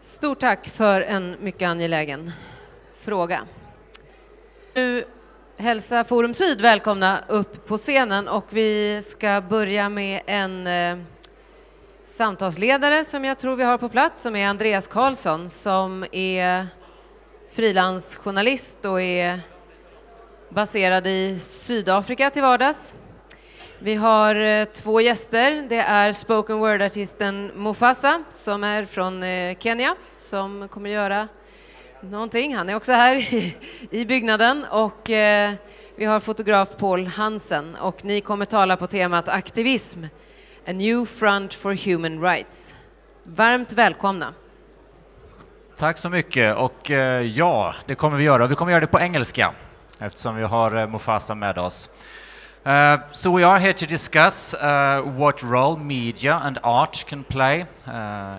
Stort tack för en mycket angelägen fråga. Nu hälsa Forum Syd välkomna upp på scenen och vi ska börja med en samtalsledare som jag tror vi har på plats, som är Andreas Karlsson, som är frilansjournalist och är baserad i Sydafrika till vardags. Vi har två gäster. Det är spoken word-artisten Mufasa som är från Kenya, som kommer göra någonting. Han är också här i byggnaden. Och vi har fotograf Paul Hansen och ni kommer tala på temat aktivism, A New Front for Human Rights. Varmt välkomna. Tack så mycket, och ja, det kommer vi göra. Vi kommer göra det på engelska eftersom vi har Mufasa med oss. So we are here to discuss what role media and art can play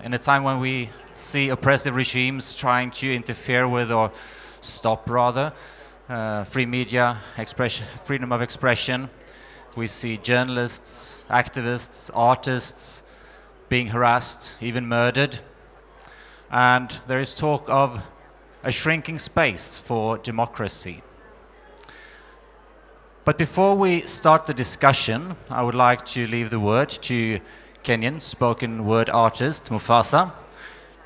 in a time when we see oppressive regimes trying to interfere with, or stop rather, free media, freedom of expression. We see journalists, activists, artists being harassed, even murdered. And there is talk of a shrinking space for democracy. But before we start the discussion, I would like to leave the word to Kenyan spoken word artist Mufasa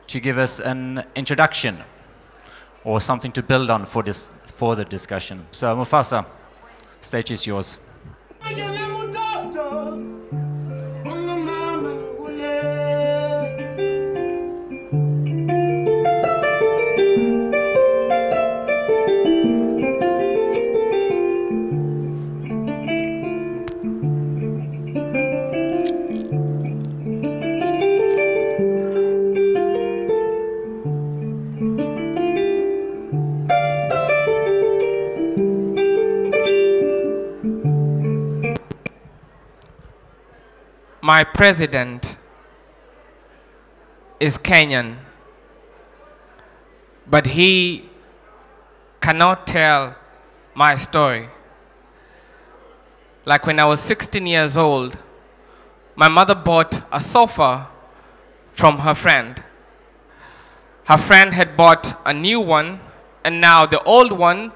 to give us an introduction or something to build on for the discussion. So Mufasa, stage is yours. My president is Kenyan, but he cannot tell my story. Like when I was 16 years old, my mother bought a sofa from her friend. Her friend had bought a new one, and now the old one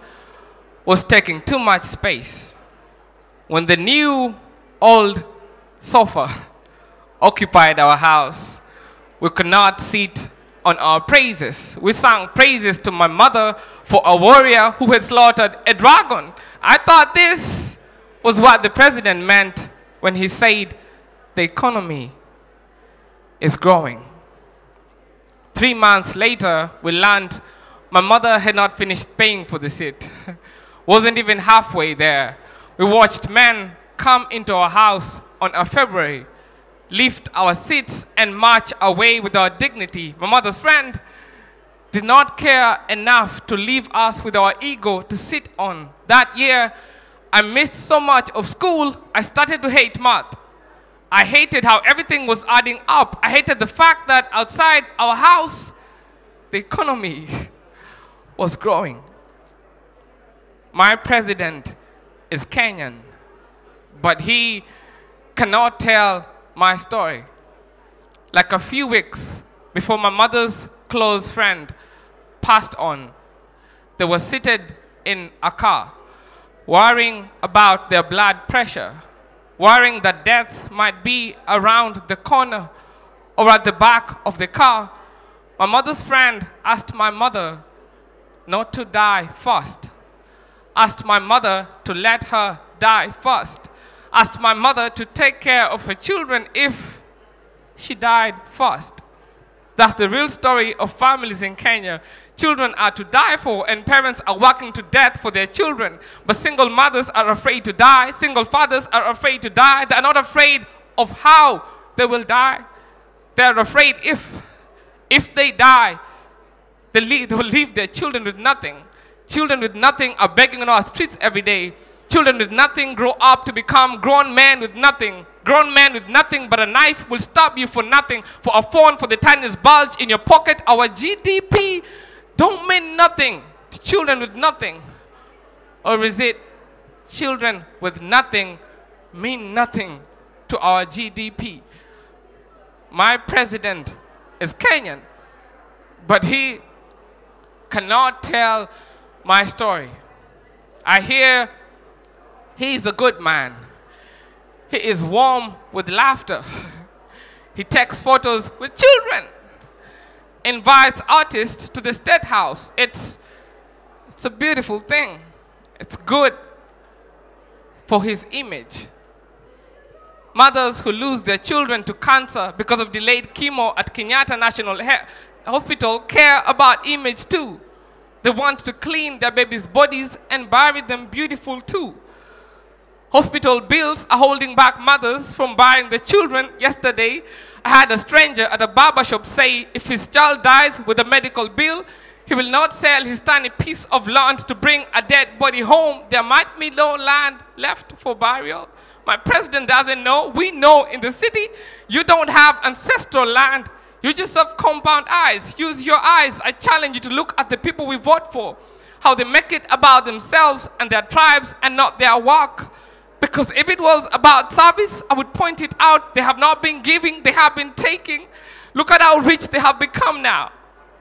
was taking too much space. When the new old sofa occupied our house, we could not sit on our praises. We sang praises to my mother for a warrior who had slaughtered a dragon. I thought this was what the president meant when he said the economy is growing. 3 months later, we learned my mother had not finished paying for the seat. Wasn't even halfway there. We watched men come into our house on a February, lift our seats and march away with our dignity. My mother's friend did not care enough to leave us with our ego to sit on. That year, I missed so much of school, I started to hate math. I hated how everything was adding up. I hated the fact that outside our house, the economy was growing. My president is Kenyan, but he cannot tell my story. Like a few weeks before my mother's close friend passed on, they were seated in a car, worrying about their blood pressure, worrying that death might be around the corner or at the back of the car. My mother's friend asked my mother not to die first, asked my mother to let her die first, asked my mother to take care of her children if she died first. That's the real story of families in Kenya. Children are to die for, and parents are working to death for their children. But single mothers are afraid to die. Single fathers are afraid to die. They are not afraid of how they will die. They are afraid if they die, they will leave their children with nothing. Children with nothing are begging on our streets every day. Children with nothing grow up to become grown men with nothing. Grown men with nothing but a knife will stop you for nothing. For a phone, for the tiniest bulge in your pocket. Our GDP don't mean nothing to children with nothing. Or is it children with nothing mean nothing to our GDP? My president is Kenyan, but he cannot tell my story. I hear he is a good man. He is warm with laughter. He takes photos with children, invites artists to the State House. It's a beautiful thing. It's good for his image. Mothers who lose their children to cancer because of delayed chemo at Kenyatta National Hospital care about image too. They want to clean their babies' bodies and bury them beautiful too. Hospital bills are holding back mothers from burying their children. Yesterday, I had a stranger at a barber shop say if his child dies with a medical bill, he will not sell his tiny piece of land to bring a dead body home. There might be no land left for burial. My president doesn't know. We know in the city, you don't have ancestral land. You just have compound eyes. Use your eyes. I challenge you to look at the people we vote for, how they make it about themselves and their tribes and not their work. Because if it was about service, I would point it out. They have not been giving, they have been taking. Look at how rich they have become now.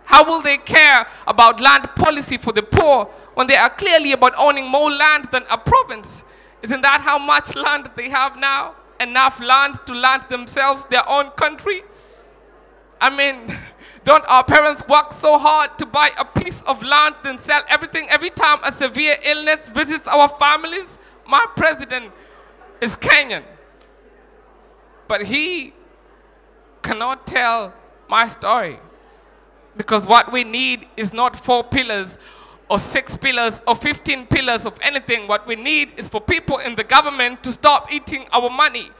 How will they care about land policy for the poor when they are clearly about owning more land than a province? Isn't that how much land they have now? Enough land to land themselves their own country? I mean, don't our parents work so hard to buy a piece of land then sell everything every time a severe illness visits our families? My president is Kenyan, but he cannot tell my story, because what we need is not 4 pillars or 6 pillars or 15 pillars of anything. What we need is for people in the government to stop eating our money.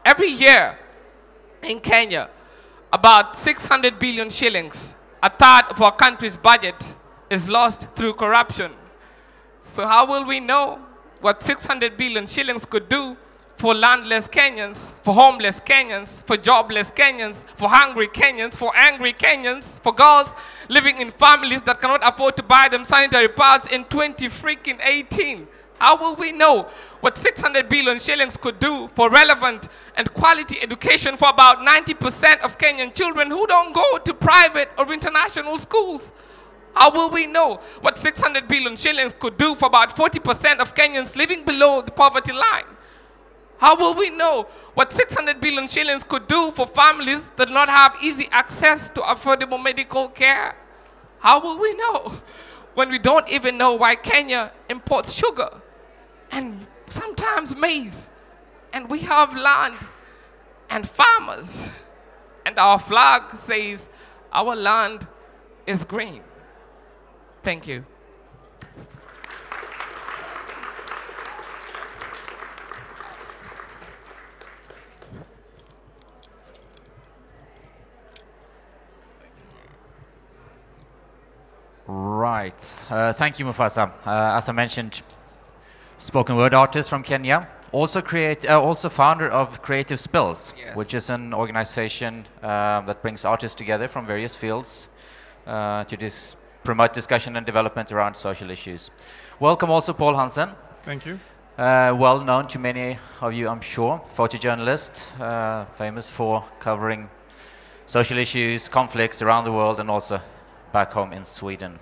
Every year in Kenya, about 600 billion shillings, a third of our country's budget, is lost through corruption. So how will we know what 600 billion shillings could do for landless Kenyans, for homeless Kenyans, for jobless Kenyans, for hungry Kenyans, for angry Kenyans, for girls living in families that cannot afford to buy them sanitary pads in 2018? How will we know what 600 billion shillings could do for relevant and quality education for about 90% of Kenyan children who don't go to private or international schools? How will we know what 600 billion shillings could do for about 40% of Kenyans living below the poverty line? How will we know what 600 billion shillings could do for families that do not have easy access to affordable medical care? How will we know when we don't even know why Kenya imports sugar and sometimes maize, and we have land and farmers, and our flag says our land is green? Thank you. Right. Thank you, Mufasa. As I mentioned, spoken word artist from Kenya, also founder of Creative Spills, Yes. which is an organization that brings artists together from various fields to promote discussion and development around social issues. Welcome also Paul Hansen. Thank you. Well known to many of you, I'm sure, photojournalist, famous for covering social issues, conflicts around the world and also back home in Sweden.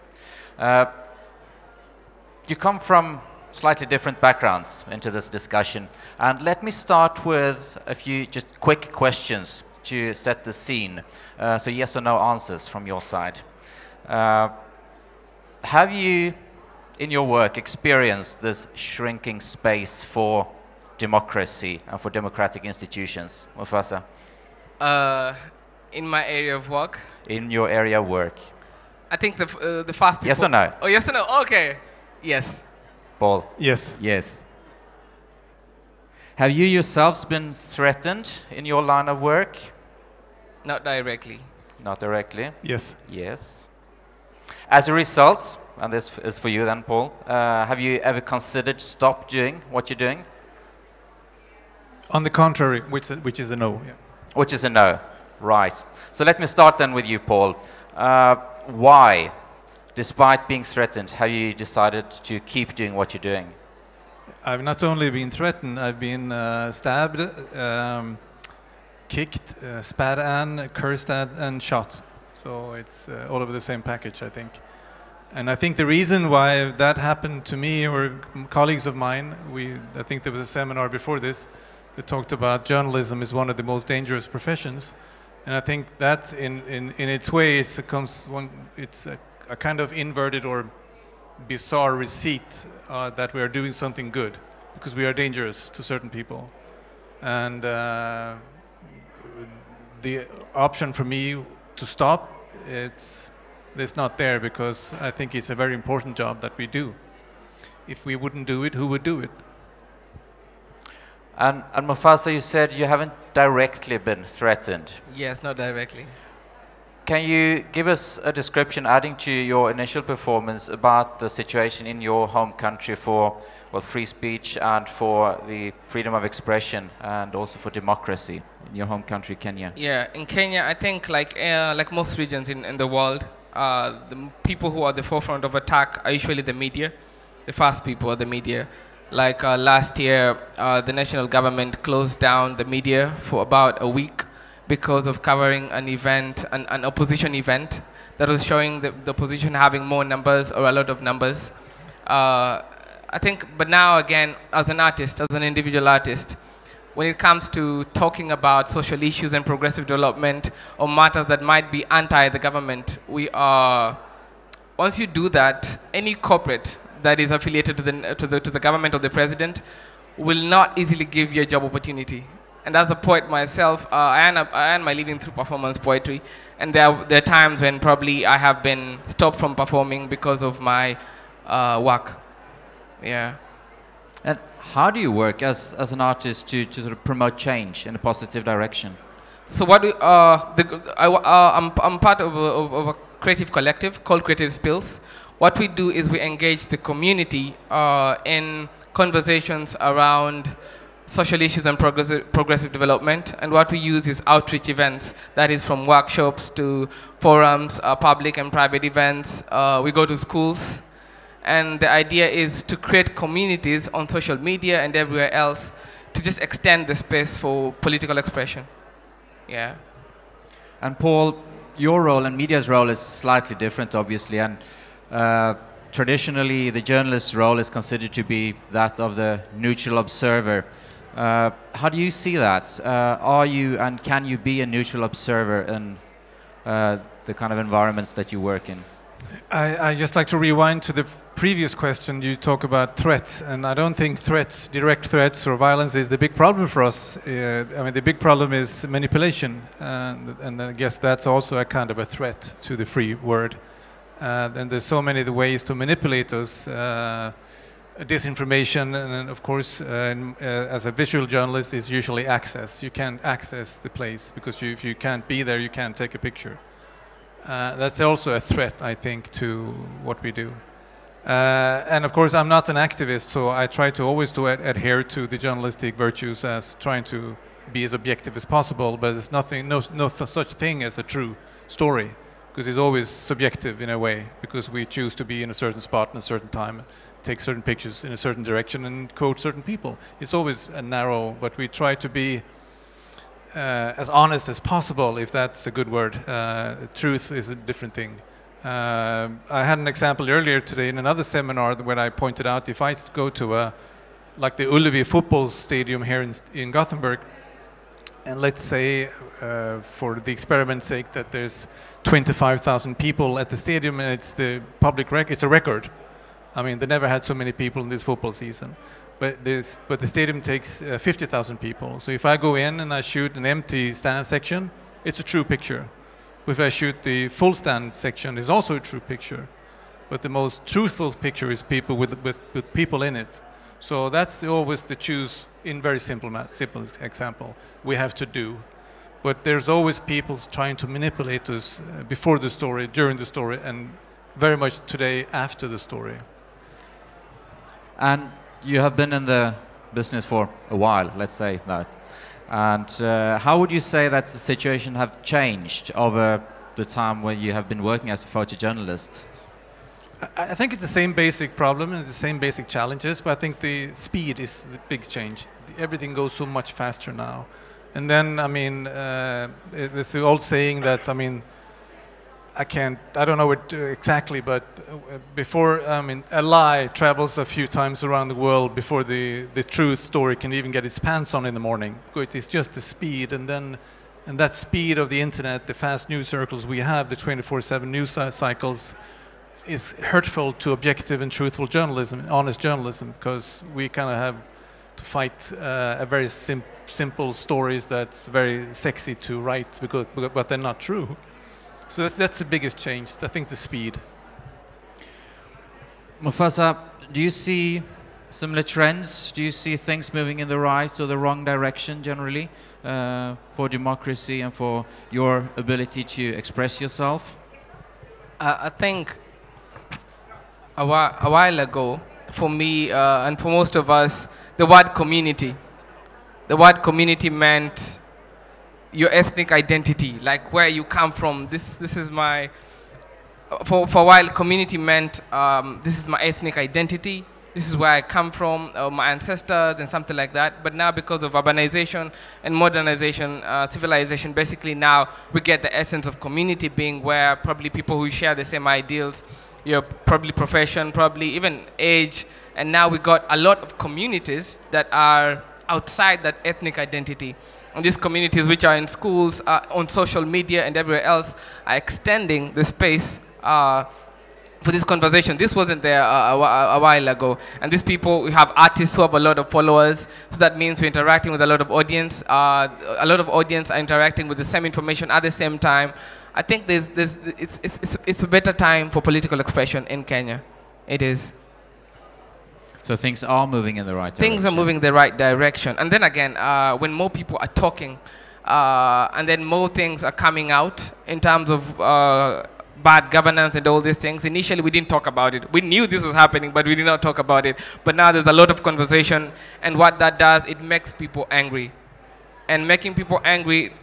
You come from slightly different backgrounds into this discussion, and let me start with a few just quick questions to set the scene. So yes or no answers from your side. Have you, in your work, experienced this shrinking space for democracy and for democratic institutions? Mufasa? In my area of work, In your area of work. I think the fast people. Yes or no? Oh, yes or no? Okay. Yes. Paul? Yes. Yes. Have you yourselves been threatened in your line of work? Not directly. Not directly. Yes. Yes. As a result, and this is for you then, Paul, have you ever considered stop doing what you're doing? On the contrary, which is a no. Yeah. Which is a no. Right. So let me start then with you, Paul. Why, despite being threatened, have you decided to keep doing what you're doing? I've not only been threatened, I've been stabbed, kicked, spat on, cursed at, and shot. So it's all over the same package, I think. And I think the reason why that happened to me or colleagues of mine, I think there was a seminar before this that talked about journalism is one of the most dangerous professions. And I think that in its way, it's a kind of inverted or bizarre receipt that we are doing something good because we are dangerous to certain people. And the option for me to stop, it's not there because I think it's a very important job that we do. If we wouldn't do it, who would do it? And Mufasa, you said you haven't directly been threatened. Yes, not directly. Can you give us a description, adding to your initial performance, about the situation in your home country for free speech and for the freedom of expression and also for democracy in your home country, Kenya? Yeah, in Kenya, I think like most regions in the world, the people who are at the forefront of attack are usually the media. The first people are the media. Like last year, the national government closed down the media for about a week because of covering an event, an opposition event that was showing the opposition having more numbers or a lot of numbers. I think, but now again, as an artist, as an individual artist, when it comes to talking about social issues and progressive development or matters that might be anti the government, once you do that, any corporate that is affiliated to the government or the president will not easily give you a job opportunity. And as a poet myself, I earn my living through performance poetry, and there are times when probably I have been stopped from performing because of my work. Yeah. And how do you work as an artist to sort of promote change in a positive direction? So what I'm part of a creative collective called Creative Spills. What we do is we engage the community in conversations around social issues and progressive development. And what we use is outreach events, that is from workshops to forums, public and private events. We go to schools. And the idea is to create communities on social media and everywhere else to just extend the space for political expression. Yeah. And Paul, your role and media's role is slightly different, obviously. And traditionally, the journalist's role is considered to be that of the neutral observer. How do you see that? Are you and can you be a neutral observer in the kind of environments that you work in? I just like to rewind to the previous question. You talk about threats, and I don't think direct threats or violence is the big problem for us. I mean, the big problem is manipulation, and I guess that's also a kind of a threat to the free word. And there's so many ways to manipulate us. Disinformation, and of course, as a visual journalist, is usually access. You can't access the place because if you can't be there, you can't take a picture. That's also a threat, I think, to what we do. And of course, I'm not an activist, so I try to always adhere to the journalistic virtues as trying to be as objective as possible. But there's no such thing as a true story, because it's always subjective in a way, because we choose to be in a certain spot in a certain time, take certain pictures in a certain direction, and quote certain people. It's always a narrow, but we try to be as honest as possible, if that's a good word. Truth is a different thing. I had an example earlier today in another seminar when I pointed out if I go to like the Ullevi football stadium here in Gothenburg, and let's say for the experiment's sake that there's 25,000 people at the stadium, and it's the public record, it's a record. I mean, they never had so many people in this football season. But the stadium takes 50,000 people. So if I go in and I shoot an empty stand section, it's a true picture. If I shoot the full stand section, it's also a true picture. But the most truthful picture is people with people in it. So that's always the choose, in very simple example, we have to do. But there's always people trying to manipulate us before the story, during the story, and very much today after the story. And you have been in the business for a while, let's say that. And how would you say that the situation have changed over the time when you have been working as a photojournalist? I think it's the same basic problem and the same basic challenges, but I think the speed is the big change. Everything goes so much faster now. And then, I mean, it's the old saying that, I mean, I don't know it exactly, but before, I mean, a lie travels a few times around the world before the truth story can even get its pants on in the morning. It's just the speed, and that speed of the internet, the fast news circles we have, the 24/7 news cycles, is hurtful to objective and truthful journalism, honest journalism, because we kind of have to fight a very simple stories that's very sexy to write, but they're not true. So that's the biggest change, I think, the speed. Mufasa, do you see similar trends? Do you see things moving in the right or the wrong direction generally for democracy and for your ability to express yourself? I think a while ago, for me and for most of us, the word community meant your ethnic identity, like where you come from. This is my, for a while, community meant this is my ethnic identity, this is where I come from, my ancestors and something like that. But now, because of urbanization and modernization, civilization, basically now we get the essence of community being where probably people who share the same ideals, your probably profession, probably even age, and now we got a lot of communities that are outside that ethnic identity. And these communities, which are in schools, on social media and everywhere else, are extending the space for this conversation. This wasn't there a while ago. And these people, we have artists who have a lot of followers, so that means we're interacting with a lot of audience. A lot of audience are interacting with the same information at the same time. I think it's a better time for political expression in Kenya. It is. So things are moving in the right direction. Things are moving in the right direction. And then again, when more people are talking, and then more things are coming out in terms of bad governance and all these things. Initially, we didn't talk about it. We knew this was happening, but we did not talk about it. But now there's a lot of conversation, and what that does, it makes people angry. And making people angry,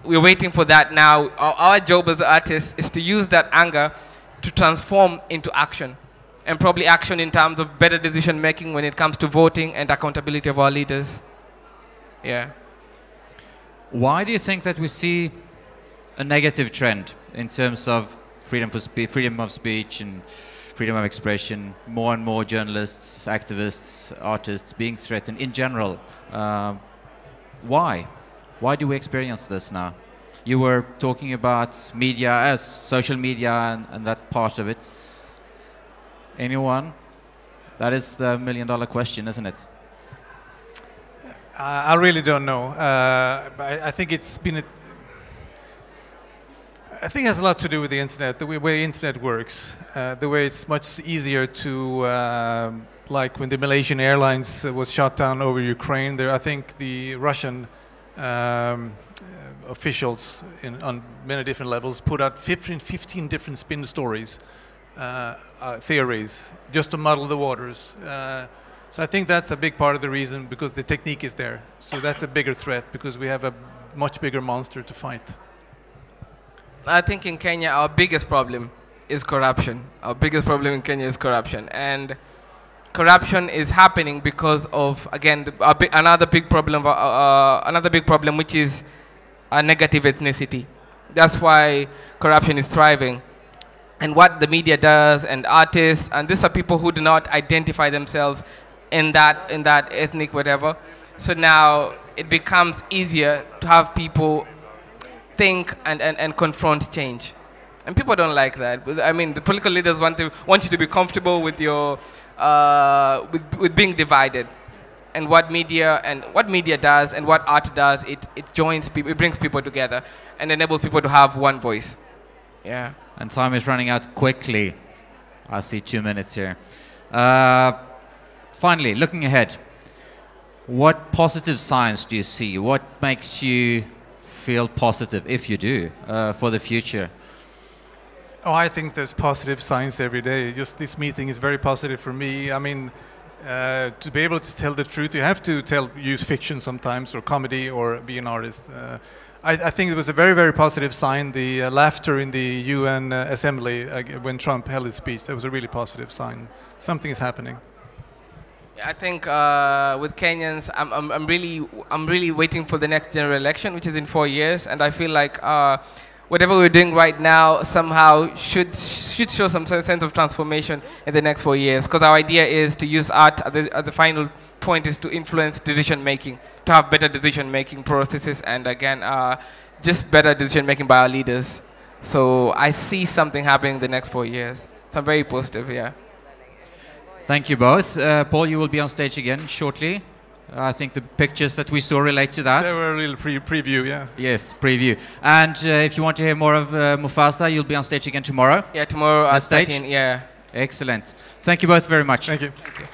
we're waiting for that now. Our job as artists is to use that anger to transform into action. And probably action in terms of better decision making when it comes to voting and accountability of our leaders. Yeah. Why do you think that we see a negative trend in terms of freedom of speech and freedom of expression? More and more journalists, activists, artists being threatened in general. Why? Why do we experience this now? You were talking about media, social media, and that part of it. Anyone? That is the million-dollar question, isn't it? I really don't know. I think it's been. I think it has a lot to do with the internet, the way the internet works, the way it's much easier to, like when the Malaysian Airlines was shot down over Ukraine. There, I think the Russian officials on many different levels put out 15 different spin stories. Theories, just to muddle the waters. So I think that's a big part of the reason, because the technique is there. So that's a bigger threat, because we have a much bigger monster to fight. I think in Kenya, our biggest problem is corruption. Our biggest problem in Kenya is corruption. And corruption is happening because of, again, another big problem, which is a negative ethnicity. That's why corruption is thriving. And what the media does, and artists, and these are people who do not identify themselves in that ethnic whatever. So now it becomes easier to have people think and confront change. And people don't like that. I mean, the political leaders want you to be comfortable with your with being divided. And what media does and what art does, it joins people, it brings people together and enables people to have one voice. Yeah. And time is running out quickly. I see 2 minutes here. Finally, looking ahead, what positive signs do you see? What makes you feel positive, if you do, for the future? Oh, I think there's positive signs every day. Just this meeting is very positive for me. I mean, to be able to tell the truth, you have to use fiction sometimes, or comedy, or be an artist. I think it was a very, very positive sign, the laughter in the UN assembly when Trump held his speech. That was a really positive sign. Something is happening. I think with Kenyans, I'm really waiting for the next general election, which is in 4 years, and I feel like whatever we're doing right now somehow should show some sense of transformation in the next 4 years. Because our idea is to use art at the final point is to influence decision making, to have better decision making processes, and again, just better decision making by our leaders. So I see something happening in the next 4 years. So I'm very positive here. Thank you both. Paul, you will be on stage again shortly. I think the pictures that we saw relate to that. They were a little preview, yeah. Yes, preview. And if you want to hear more of Mufasa, you'll be on stage again tomorrow. Yeah, tomorrow at stage? 13, yeah. Excellent. Thank you both very much. Thank you. Thank you.